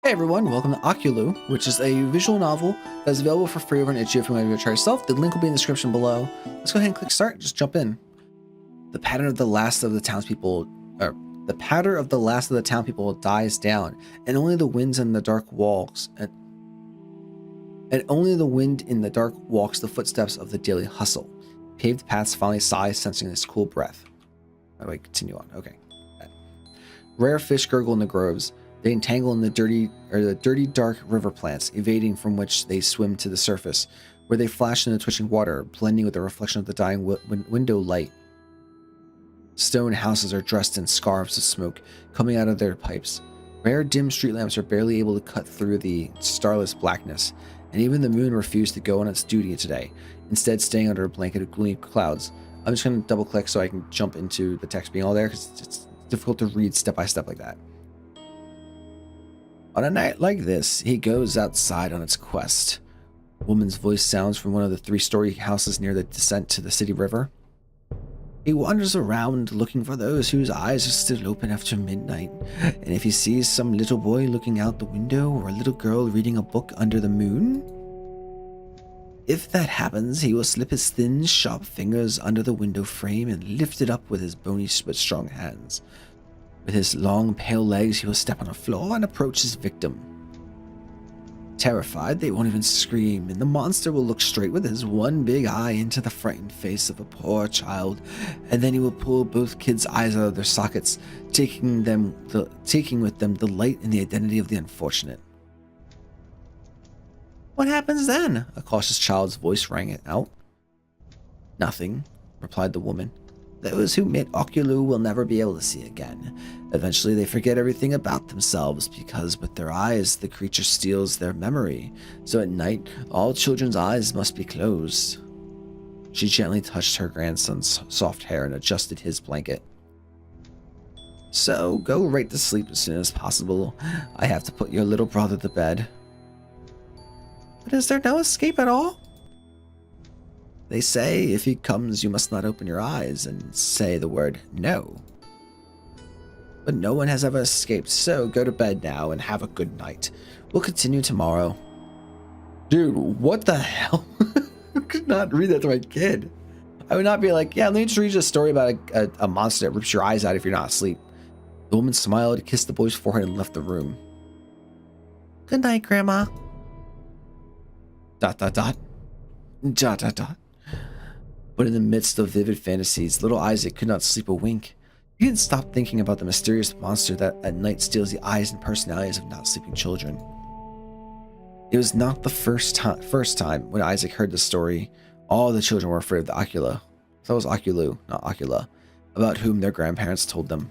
Hey everyone, welcome to Oculu, which is a visual novel that is available for free over on itch.io if you want to go try yourself. The link will be in the description below. Let's go ahead and click start and just jump in. The pattern of the last of the townspeople dies down, and only the winds in the dark walks and only the wind in the dark walks the footsteps of the daily hustle. Paved paths finally sigh, sensing this cool breath. How do I continue on? Okay. Rare fish gurgle in the groves. They entangle in the dirty, dark river plants, evading from which they swim to the surface, where they flash in the twitching water, blending with the reflection of the dying window light. Stone houses are dressed in scarves of smoke coming out of their pipes. Rare, dim street lamps are barely able to cut through the starless blackness, and even the moon refused to go on its duty today, instead staying under a blanket of gloomy clouds. I'm just going to double click so I can jump into the text being all there, because it's difficult to read step by step like that. On a night like this, he goes outside on its quest. A woman's voice sounds from one of the three-story houses near the descent to the city river. He wanders around looking for those whose eyes are still open after midnight, and if he sees some little boy looking out the window or a little girl reading a book under the moon, if that happens, he will slip his thin, sharp fingers under the window frame and lift it up with his bony but strong hands. With his long, pale legs, he will step on the floor and approach his victim. Terrified, they won't even scream, and the monster will look straight with his one big eye into the frightened face of a poor child, and then he will pull both kids' eyes out of their sockets, taking with them the light and the identity of the unfortunate. What happens then? A cautious child's voice rang out. Nothing, replied the woman. Those who meet Oculu will never be able to see again. Eventually they forget everything about themselves because with their eyes the creature steals their memory. So at night all children's eyes must be closed. She gently touched her grandson's soft hair and adjusted his blanket. So go right to sleep as soon as possible. I have to put your little brother to bed. But is there no escape at all? They say if he comes, you must not open your eyes and say the word no. But no one has ever escaped, so go to bed now and have a good night. We'll continue tomorrow. Dude, what the hell? I could not read that to my kid. I would not be like, yeah, let me just read you a story about a monster that rips your eyes out if you're not asleep. The woman smiled, kissed the boy's forehead, and left the room. Good night, Grandma. ... But in the midst of vivid fantasies, little Isaac could not sleep a wink. He didn't stop thinking about the mysterious monster that at night steals the eyes and personalities of not sleeping children. It was not the first time when Isaac heard the story. All the children were afraid of the Ocula. That was Oculu, not Ocula, about whom their grandparents told them.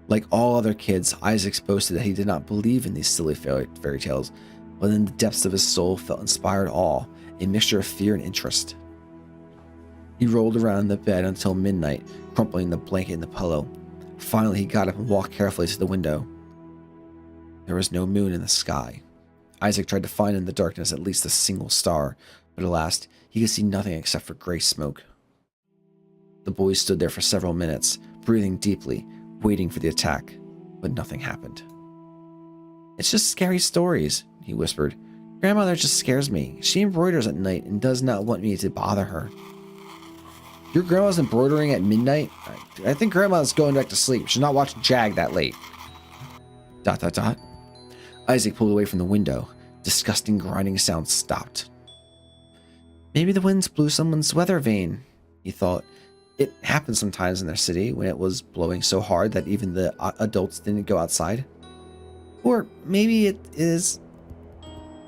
Like all other kids, Isaac boasted that he did not believe in these silly fairy tales, but in the depths of his soul felt inspired awe, a mixture of fear and interest. He rolled around in the bed until midnight, crumpling the blanket in the pillow. Finally, he got up and walked carefully to the window. There was no moon in the sky. Isaac tried to find in the darkness at least a single star, but alas, he could see nothing except for gray smoke. The boy stood there for several minutes, breathing deeply, waiting for the attack, but nothing happened. It's just scary stories, he whispered. Grandmother just scares me. She embroiders at night and does not want me to bother her. Your grandma's embroidering at midnight? I think grandma's going back to sleep. She's not watching Jag that late. ... Isaac pulled away from the window. Disgusting grinding sounds stopped. Maybe the winds blew someone's weather vane, he thought. It happened sometimes in their city when it was blowing so hard that even the adults didn't go outside. Or maybe it is...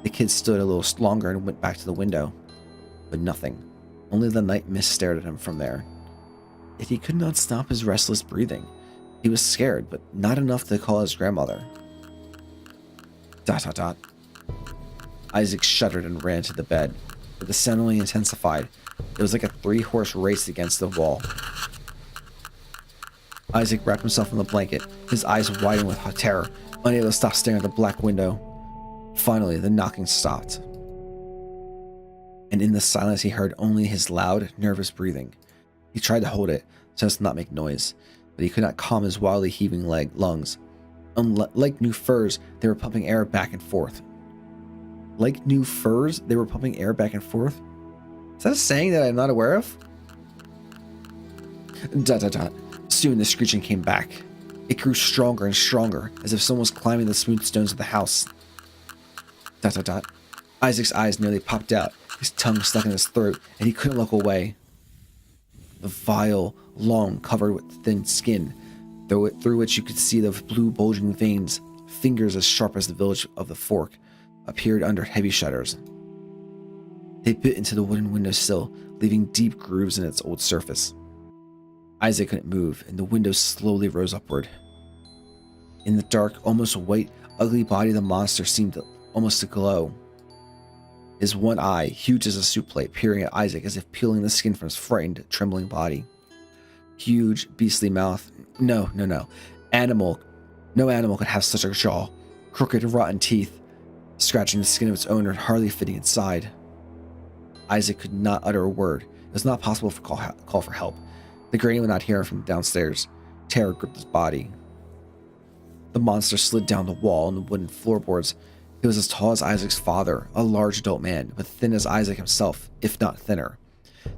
The kid stood a little longer and went back to the window. But nothing. Only the night mist stared at him from there. Yet he could not stop his restless breathing. He was scared, but not enough to call his grandmother. ... Isaac shuddered and ran to the bed, but the sound only intensified. It was like a three-horse race against the wall. Isaac wrapped himself in the blanket, his eyes widened with terror, unable to stop staring at the black window. Finally, the knocking stopped. And in the silence he heard only his loud, nervous breathing. He tried to hold it so as to not make noise, but he could not calm his wildly heaving lungs. Like new furs, they were pumping air back and forth. Like new furs, they were pumping air back and forth? Is that a saying that I'm not aware of? Dot dot dot. Soon the screeching came back. It grew stronger and stronger, as if someone was climbing the smooth stones of the house. Dot dot dot. Isaac's eyes nearly popped out, his tongue stuck in his throat, and he couldn't look away. The vile, long, covered with thin skin, through which you could see the blue bulging veins, fingers as sharp as the village of the fork, appeared under heavy shutters. They bit into the wooden windowsill, leaving deep grooves in its old surface. Isaac couldn't move, and the window slowly rose upward. In the dark, almost white, ugly body of the monster seemed almost to glow. His one eye, huge as a soup plate, peering at Isaac as if peeling the skin from his frightened, trembling body. Huge, beastly mouth. No. No animal could have such a jaw. Crooked, rotten teeth, scratching the skin of its owner, hardly fitting inside. Isaac could not utter a word. It was not possible to call for help. The granny would not hear him from downstairs. Terror gripped his body. The monster slid down the wall and the wooden floorboards. He was as tall as Isaac's father, a large adult man, but thin as Isaac himself, if not thinner.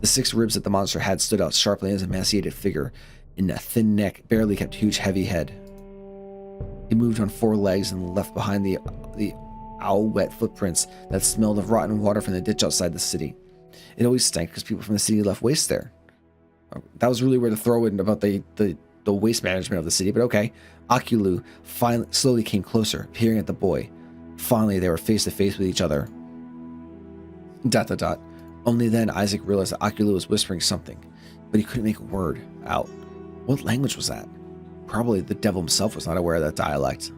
The 6 ribs that the monster had stood out sharply as a emaciated figure, and a thin neck barely kept huge, heavy head. He moved on 4 legs and left behind the owl-wet footprints that smelled of rotten water from the ditch outside the city. It always stank because people from the city left waste there. That was really where to throw in about the waste management of the city, but okay. Oculu slowly came closer, peering at the boy. Finally, they were face to face with each other. ... Only then Isaac realized that Oculu was whispering something, but he couldn't make a word out. What language was that? Probably the devil himself was not aware of that dialect.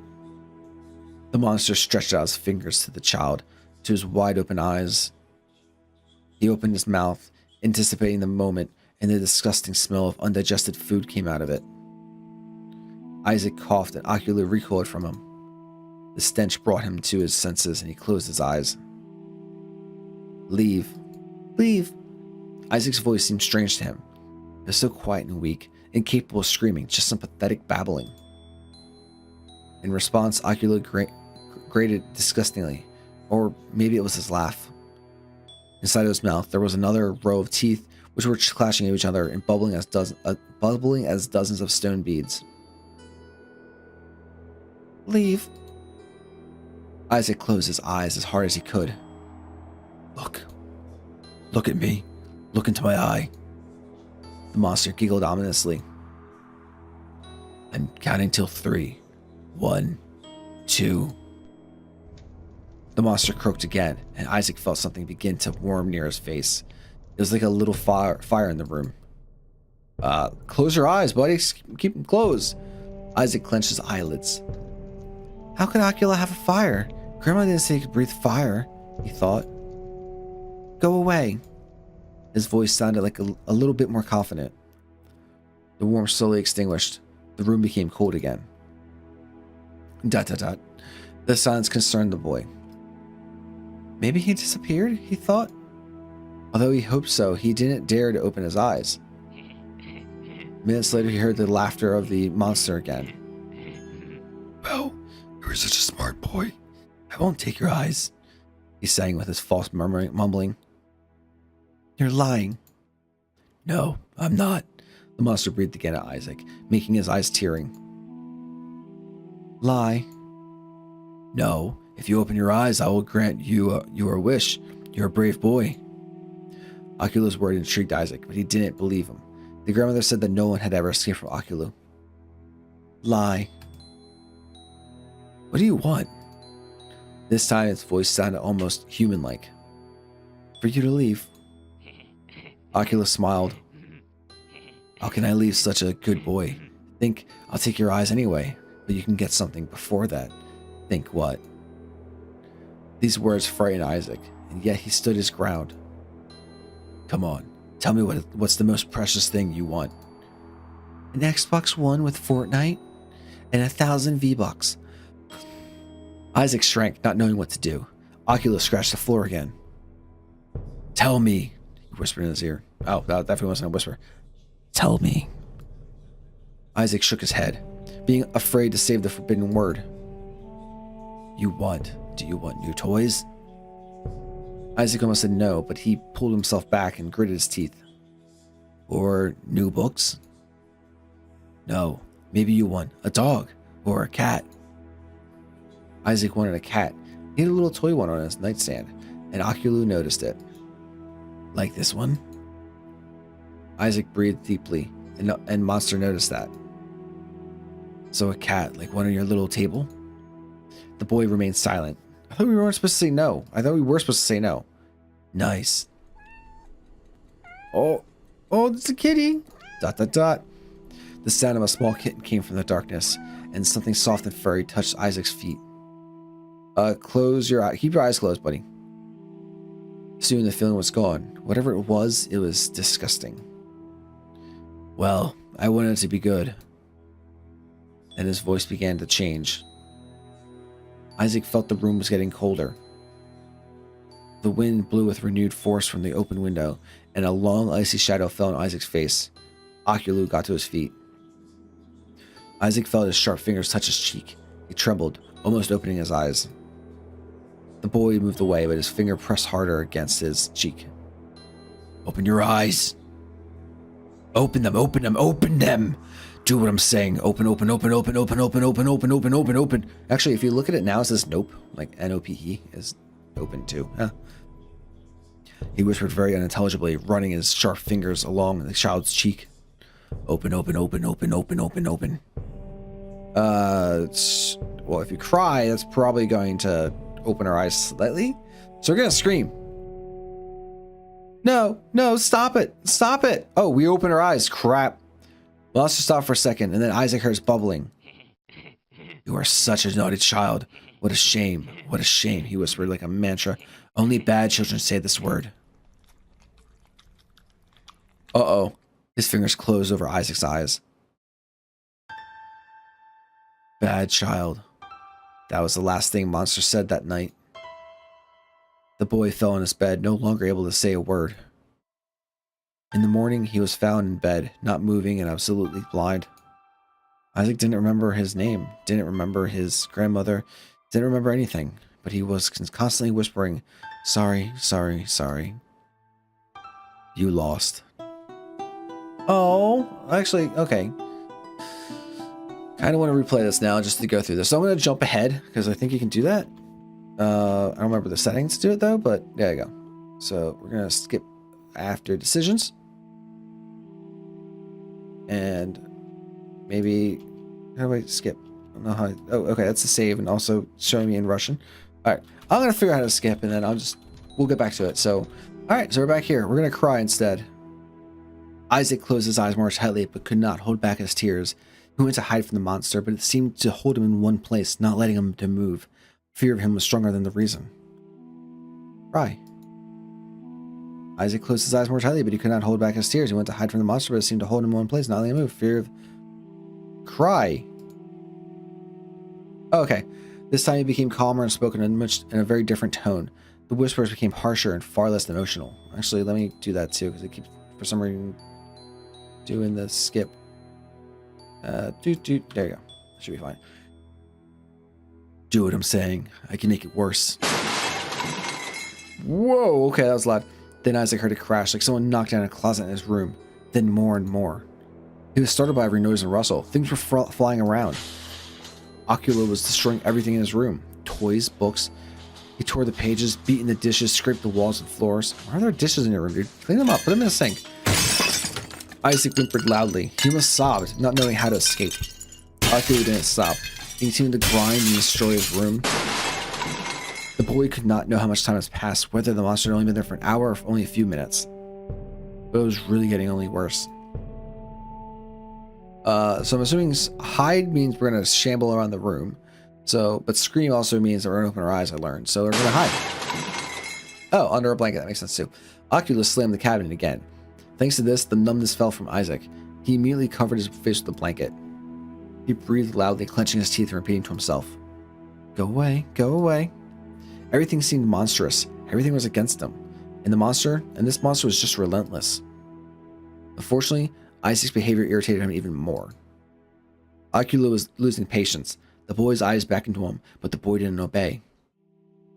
The monster stretched out his fingers to the child, to his wide-open eyes. He opened his mouth, anticipating the moment, and the disgusting smell of undigested food came out of it. Isaac coughed, and Oculu recoiled from him. The stench brought him to his senses, and he closed his eyes. Leave. Leave. Isaac's voice seemed strange to him. It was so quiet and weak, incapable of screaming, just some pathetic babbling. In response, Oculu grated disgustingly, or maybe it was his laugh. Inside of his mouth, there was another row of teeth, which were clashing at each other and bubbling as dozens of stone beads. Leave. Isaac closed his eyes as hard as he could. Look. Look at me. Look into my eye. The monster giggled ominously. I'm counting till 3. 1, 2. The monster croaked again, and Isaac felt something begin to warm near his face. It was like a little fire in the room. Close your eyes, buddy. Keep them closed. Isaac clenched his eyelids. How could Ocula have a fire? Grandma didn't say he could breathe fire, he thought. Go away. His voice sounded like a little bit more confident. The warmth slowly extinguished. The room became cold again. ... The silence concerned the boy. Maybe he disappeared, he thought. Although he hoped so, he didn't dare to open his eyes. Minutes later, he heard the laughter of the monster again. Well, you're such a smart boy. I won't take your eyes, he sang with his false mumbling. You're lying. No, I'm not. The monster breathed again at Isaac, making his eyes tearing. Lie. No, if you open your eyes, I will grant you your wish. You're a brave boy. Oculu's word intrigued Isaac, but he didn't believe him. The grandmother said that no one had ever escaped from Oculu. Lie. What do you want? This time its voice sounded almost human-like. For you to leave. Oculu smiled. How can I leave such a good boy? Think I'll take your eyes anyway, but you can get something before that. Think what? These words frightened Isaac, and yet he stood his ground. Come on, tell me what's the most precious thing you want. An Xbox One with Fortnite and 1,000 V-Bucks. Isaac shrank, not knowing what to do. Oculu scratched the floor again. Tell me, he whispered in his ear. Oh, that definitely wasn't a whisper. Tell me. Isaac shook his head. being afraid to say the forbidden word. Do you want new toys? Isaac almost said no, but he pulled himself back and gritted his teeth. Or new books? No, maybe you want a dog or a cat. Isaac wanted a cat. He had a little toy one on his nightstand, and Oculu noticed it. Like this one? Isaac breathed deeply, and Monster noticed that. So a cat, like one on your little table? The boy remained silent. I thought we weren't supposed to say no. Nice. Oh, it's a kitty. ... The sound of a small kitten came from the darkness, and something soft and furry touched Isaac's feet. Close your eyes. Keep your eyes closed, buddy. Soon the feeling was gone. Whatever it was disgusting. Well, I wanted it to be good. And his voice began to change. Isaac felt the room was getting colder. The wind blew with renewed force from the open window, and a long icy shadow fell on Isaac's face. Oculu got to his feet. Isaac felt his sharp fingers touch his cheek. He trembled, almost opening his eyes. The boy moved away, but his finger pressed harder against his cheek. Open your eyes. Open them. Do what I'm saying. Open. Actually, if you look at it now, it says nope. Like N-O-P-E is open too. Huh? He whispered very unintelligibly, running his sharp fingers along the child's cheek. Open. Well, if you cry, that's probably going to open our eyes slightly. So we're going to scream. No, stop it. Oh, we open our eyes. Crap. Well, let's just stop for a second. And then Isaac hears bubbling. You are such a naughty child. What a shame. He whispered like a mantra. Only bad children say this word. Uh-oh. His fingers closed over Isaac's eyes. Bad child. That was the last thing Monster said that night. The boy fell in his bed, no longer able to say a word. In the morning, he was found in bed, not moving and absolutely blind. Isaac didn't remember his name, didn't remember his grandmother, didn't remember anything, but he was constantly whispering, sorry. You lost. Oh, actually, okay. Kind of want to replay this now just to go through this. So I'm going to jump ahead because I think you can do that. I don't remember the settings to do it though, but there you go. So we're going to skip after decisions. And maybe, how do I skip? I don't know how. Oh, okay, that's a save and also showing me in Russian. All right, I'm going to figure out how to skip and then we'll get back to it. So, all right, so we're back here. We're going to cry instead. Isaac closed his eyes more tightly, but could not hold back his tears. He went to hide from the monster, but it seemed to hold him in one place, not letting him to move. Fear of him was stronger than the reason. Cry. Isaac closed his eyes more tightly, but he could not hold back his tears. He went to hide from the monster, but it seemed to hold him in one place, not letting him move. Fear of... Cry. Oh, okay. This time he became calmer and spoke in a very different tone. The whispers became harsher and far less emotional. Actually, let me do that too, because it keeps, for some reason, doing the skip. There you go. That should be fine. Do what I'm saying. I can make it worse. Whoa, okay, that was loud. Then Isaac heard a crash, like someone knocked down a closet in his room. Then more and more. He was startled by every noise and rustle. Things were flying around. Oculu was destroying everything in his room. Toys, books. He tore the pages, beating the dishes, scraped the walls and floors. Why are there dishes in your room, dude? Clean them up, put them in the sink. Isaac whimpered loudly. He almost sobbed, not knowing how to escape. Oculu didn't stop. He continued to grind and destroy his room. The boy could not know how much time has passed, whether the monster had only been there for an hour or only a few minutes. But it was really getting only worse. So I'm assuming hide means we're going to shamble around the room. So, but scream also means that we're going to open our eyes, I learned. So we're going to hide. Oh, under a blanket. That makes sense too. Oculus slammed the cabinet again. Thanks to this, the numbness fell from Isaac. He immediately covered his face with a blanket. He breathed loudly, clenching his teeth and repeating to himself, "Go away, go away." Everything seemed monstrous. Everything was against him. And this monster was just relentless. Unfortunately, Isaac's behavior irritated him even more. Oculu was losing patience. The boy's eyes beckoned to him, but the boy didn't obey.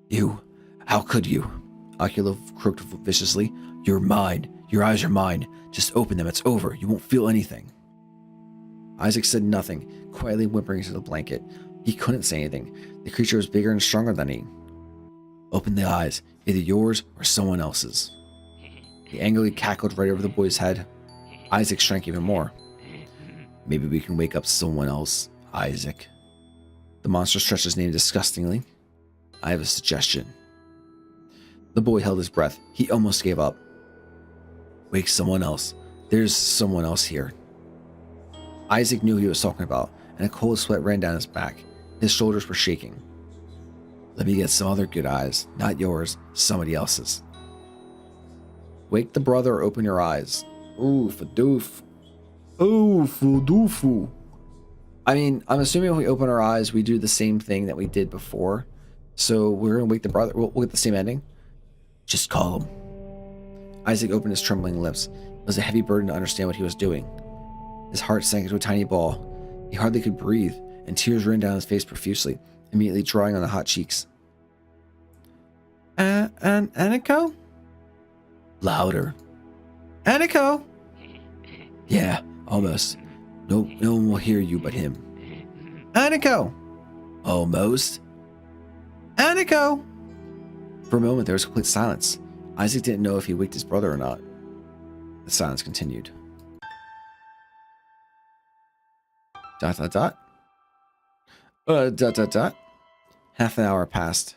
You, how could you? Oculu croaked viciously. You're mine. Your eyes are mine. Just open them. It's over. You won't feel anything. Isaac said nothing, quietly whimpering into the blanket. He couldn't say anything. The creature was bigger and stronger than he. Open the eyes, either yours or someone else's. He angrily cackled right over the boy's head. Isaac shrank even more. Maybe we can wake up someone else, Isaac. The monster stretched his name disgustingly. I have a suggestion. The boy held his breath. He almost gave up. Wake someone else. There's someone else here. Isaac knew who he was talking about, and a cold sweat ran down his back. His shoulders were shaking. Let me get some other good eyes. Not yours, somebody else's. Wake the brother or open your eyes. Ooh, fadoof. Ooh, fadoofu. I mean, I'm assuming if we open our eyes, we do the same thing that we did before. So we're going to wake the brother. We'll get the same ending. Just call him. Isaac opened his trembling lips. It was a heavy burden to understand what he was doing. His heart sank into a tiny ball. He hardly could breathe, and tears ran down his face profusely, immediately drying on the hot cheeks. Aniko? Louder. Aniko? Yeah, almost. No one will hear you but him. Aniko! Almost. Aniko! For a moment, there was complete silence. Isaac didn't know if he waked his brother or not. The silence continued. ... Half an hour passed.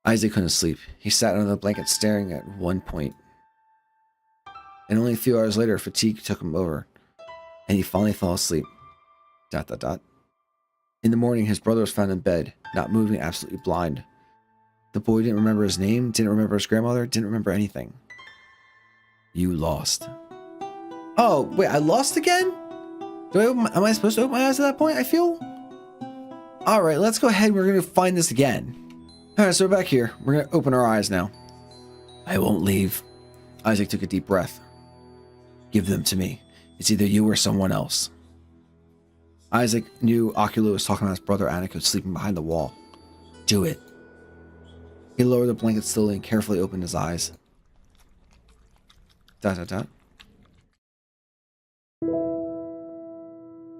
Isaac couldn't sleep. He sat under the blanket staring at one point. And only a few hours later, fatigue took him over, and he finally fell asleep. ... In the morning, his brother was found in bed, not moving, absolutely blind. The boy didn't remember his name, didn't remember his grandmother, didn't remember anything. You lost. Oh, wait, I lost again? Am I supposed to open my eyes at that point, I feel? Alright, let's go ahead. We're going to find this again. Alright, so we're back here. We're going to open our eyes now. I won't leave. Isaac took a deep breath. Give them to me. It's either you or someone else. Isaac knew Oculu was talking about his brother Aniko sleeping behind the wall. Do it. He lowered the blanket slowly and carefully opened his eyes. ...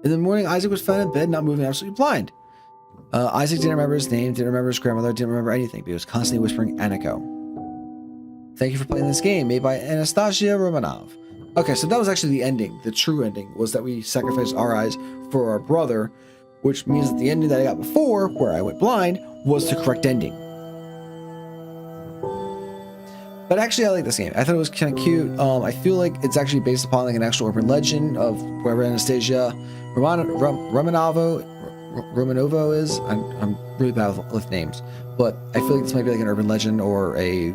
In the morning, Isaac was found in bed, not moving, absolutely blind. Isaac didn't remember his name, didn't remember his grandmother, didn't remember anything, but he was constantly whispering Aniko. Thank you for playing this game, made by Anastasia Romanov. Okay, so that was actually the ending. The true ending was that we sacrificed our eyes for our brother, which means that the ending that I got before, where I went blind, was the correct ending. But actually, I like this game. I thought it was kind of cute. I feel like it's actually based upon like an actual urban legend of whoever Anastasia Romanovo is. I'm really bad with names, but I feel like this might be like an urban legend or a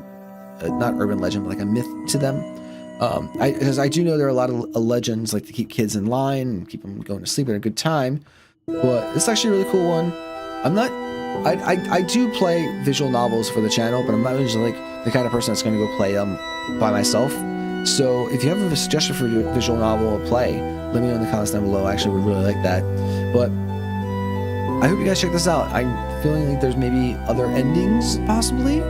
not urban legend, but like a myth to them. Because I do know there are a lot of legends like to keep kids in line and keep them going to sleep at a good time. But this is actually a really cool one. I do play visual novels for the channel, but I'm not usually like the kind of person that's going to go play them by myself. So if you have a suggestion for a visual novel to play, let me know in the comments down below. I actually would really like that. But I hope you guys check this out. I'm feeling like there's maybe other endings possibly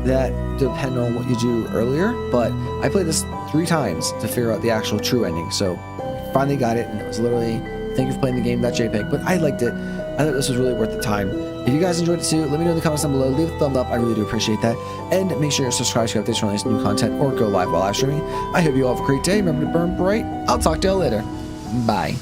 that depend on what you do earlier. But I played this 3 times to figure out the actual true ending. So I finally got it, and it was literally thank you for playing the game.jpg. But I liked it. I thought this was really worth the time. If you guys enjoyed it too, let me know in the comments down below. Leave a thumbs up. I really do appreciate that. And make sure you're subscribed to updates for latest new content or go live while live streaming. I hope you all have a great day. Remember to burn bright. I'll talk to y'all later. Bye.